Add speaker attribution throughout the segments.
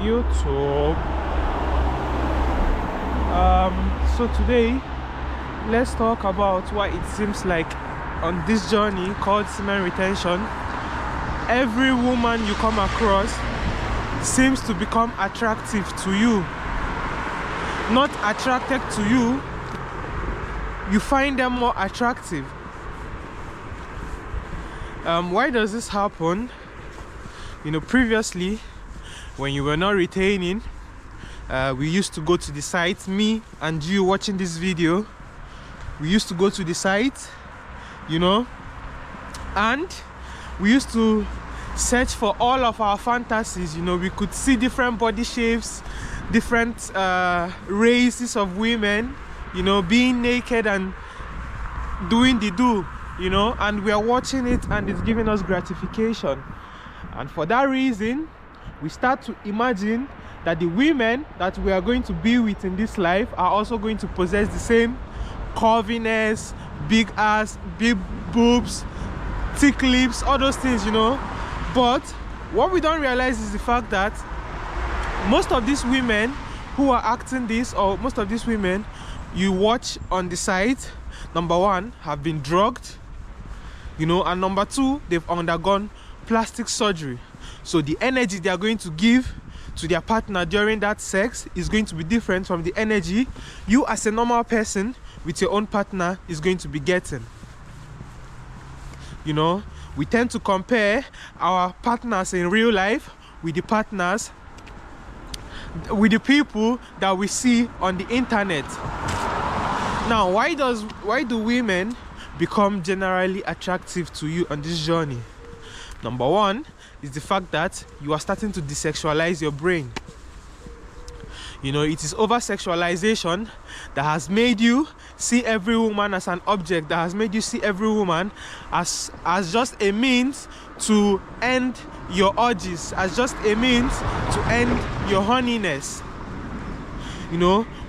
Speaker 1: YouTube. So today let's talk about why it seems like on this journey called semen retention, every woman you come across seems to become attractive to you. Not attracted to you, you find them more attractive. Why does this happen? Previously when you were not retaining, we used to go to the site, me and you watching this video, we used to go to the site, and we used to search for all of our fantasies. We could see different body shapes, different races of women, being naked and doing the do, and we are watching it and it's giving us gratification. And for that reason, we start to imagine that the women that we are going to be with in this life are also going to possess the same curviness, big ass, big boobs, thick lips, all those things, But what we don't realize is the fact that most of these women who are acting this, or most of these women you watch on the site, number one, have been drugged, and number two, they've undergone plastic surgery. So the energy they are going to give to their partner during that sex is going to be different from the energy you as a normal person with your own partner is going to be getting. We tend to compare our partners in real life with the partners, with the people that we see on the internet. Now, why do women become generally attractive to you on this journey? Number one is the fact that you are starting to desexualize your brain. It is over-sexualization that has made you see every woman as an object, that has made you see every woman as just a means to end your urges, as just a means to end your horniness.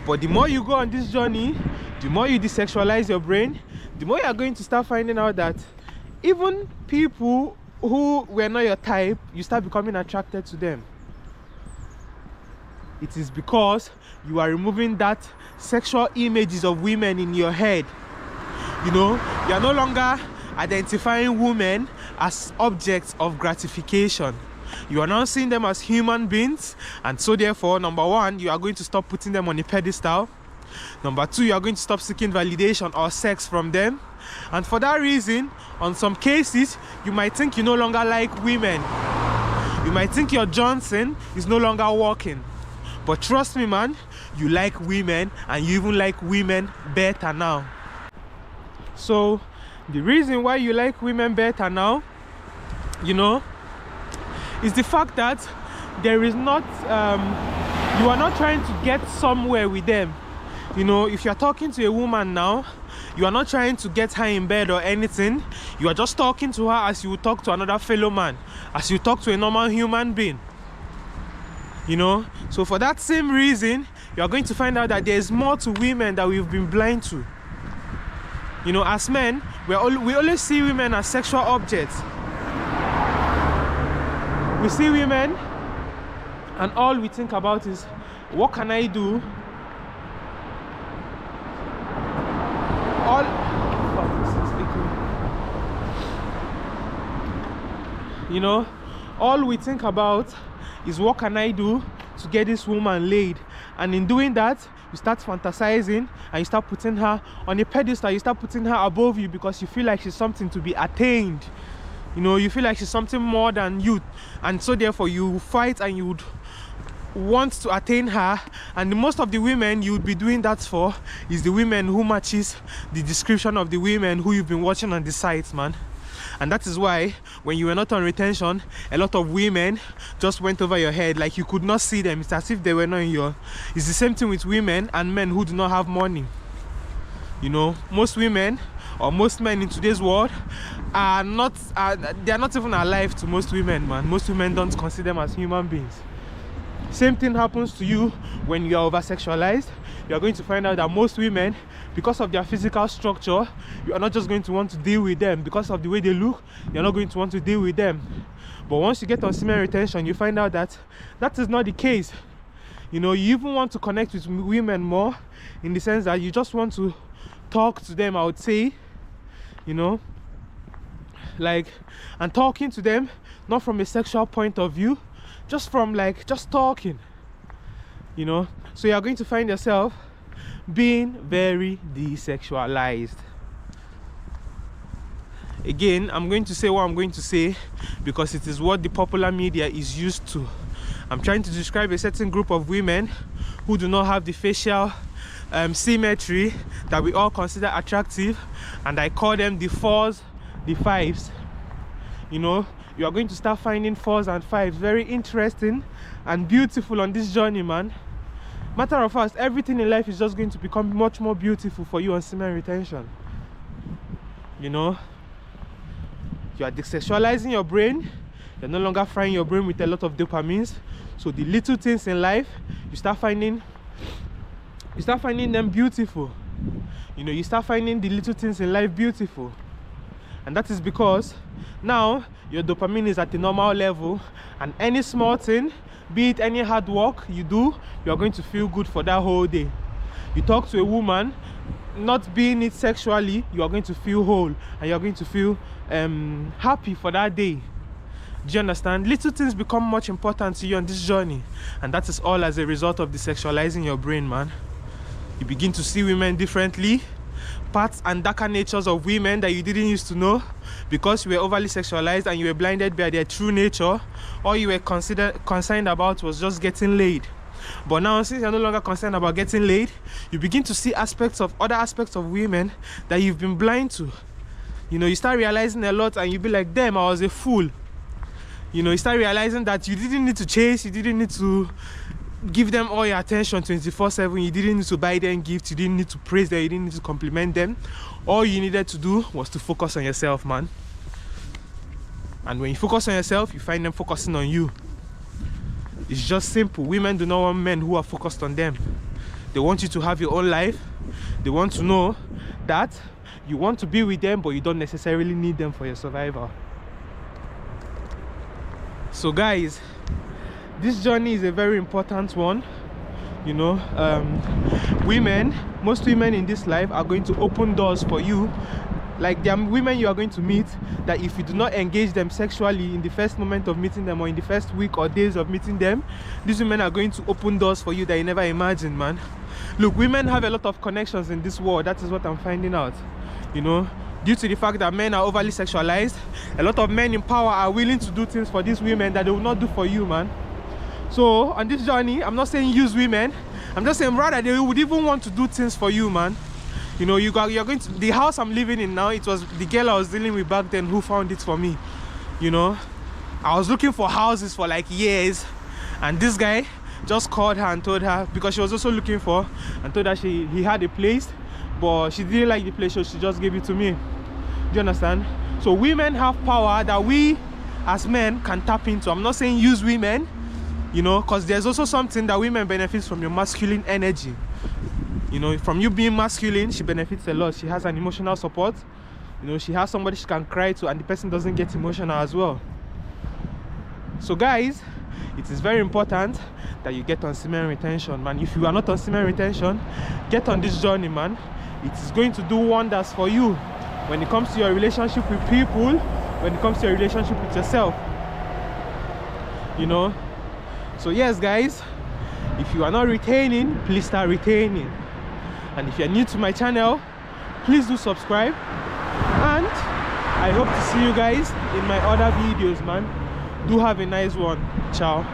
Speaker 1: But the more you go on this journey, the more you desexualize your brain, the more you are going to start finding out that even people who were not your type, you start becoming attracted to them. It is because you are removing that sexual images of women in your head. You are no longer identifying women as objects of gratification. You are now seeing them as human beings, and so therefore, number one, you are going to stop putting them on a pedestal. Number two, you are going to stop seeking validation or sex from them. And for that reason, on some cases, you might think you no longer like women. You might think your Johnson is no longer working. But trust me, man, you like women, and you even like women better now. So the reason why you like women better now, is the fact that there is not, you are not trying to get somewhere with them. If you're talking to a woman now, you are not trying to get her in bed or anything. You are just talking to her as you would talk to another fellow man, as you talk to a normal human being. So for that same reason, you are going to find out that there is more to women that we've been blind to. As men, we always see women as sexual objects. We see women, and all we think about is, what can I do? All we think about is, what can I do to get this woman laid? And in doing that, you start fantasizing and you start putting her on a pedestal. You start putting her above you because you feel like she's something to be attained. You feel like she's something more than you, and so therefore you fight and you would want to attain her. And most of the women you would be doing that for is the women who matches the description of the women who you've been watching on the sites, man. And that is why when you were not on retention, a lot of women just went over your head, like you could not see them. It's as if they were not in your... It's the same thing with women and men who do not have money. Most women or most men in today's world are not they are not even alive to most women, man. Most women don't consider them as human beings. Same thing happens to you when you are over-sexualized. You are going to find out that most women, because of their physical structure, you are not just going to want to deal with them. Because of the way they look, you're not going to want to deal with them. But once you get on semen retention, you find out that that is not the case. You know, you even want to connect with women more, in the sense that you just want to talk to them, I would say, you know, like, and talking to them not from a sexual point of view, just from like just talking, you know. So you're going to find yourself being very desexualized. Again, I'm going to say what I'm going to say because it is what the popular media is used to. I'm trying to describe a certain group of women who do not have the facial symmetry that we all consider attractive, and I call them the 4s, the 5s. You know, you are going to start finding 4s and 5s very interesting and beautiful on this journey, man. Matter of fact, everything in life is just going to become much more beautiful for you on semen retention. You know, you are desexualizing your brain. You're no longer frying your brain with a lot of dopamines. So the little things in life, you start finding them beautiful. You know, you start finding the little things in life beautiful. And that is because now your dopamine is at the normal level, and any small thing, be it any hard work you do, you're going to feel good for that whole day. You talk to a woman, not being it sexually, you are going to feel whole, and you're going to feel happy for that day. Do you understand? Little things become much important to you on this journey, and that is all as a result of desexualizing your brain, man. You begin to see women differently, parts and darker natures of women that you didn't used to know, because you were overly sexualized and you were blinded by their true nature. All you were concerned about was just getting laid. But now, since you're no longer concerned about getting laid, you begin to see other aspects of women that you've been blind to. You know, you start realizing a lot, and you be like, damn, I was a fool. You know, you start realizing that you didn't need to chase, you didn't need to give them all your attention 24/7, you didn't need to buy them gifts, you didn't need to praise them, you didn't need to compliment them. All you needed to do was to focus on yourself, man. And when you focus on yourself, you find them focusing on you. It's just simple. Women do not want men who are focused on them. They want you to have your own life. They want to know that you want to be with them, but you don't necessarily need them for your survival. So guys, this journey is a very important one. You know, most women in this life are going to open doors for you. Like, there are women you are going to meet that if you do not engage them sexually in the first moment of meeting them, or in the first week or days of meeting them, these women are going to open doors for you that you never imagined, man. Look, women have a lot of connections in this world. That is what I'm finding out. You know, due to the fact that men are overly sexualized, a lot of men in power are willing to do things for these women that they will not do for you, man. So on this journey, I'm not saying use women, I'm just saying rather they would even want to do things for you, man. You know, you're going to the house I'm living in now. It was the girl I was dealing with back then who found it for me. You know, I was looking for houses for like years, and this guy just called her and told her, because she was also looking for, and told her he had a place, but she didn't like the place, so she just gave it to me. Do you understand? So women have power that we as men can tap into. I'm not saying use women, you know, because there's also something that women benefit from, your masculine energy. You know, from you being masculine, she benefits a lot. She has an emotional support. You know, she has somebody she can cry to, and the person doesn't get emotional as well. So guys, it is very important that you get on semen retention, man. If you are not on semen retention, get on this journey, man. It is going to do wonders for you when it comes to your relationship with people, when it comes to your relationship with yourself. You know, so yes guys, if you are not retaining, please start retaining. And if you're new to my channel, please do subscribe, and I hope to see you guys in my other videos, man. Do have a nice one. Ciao.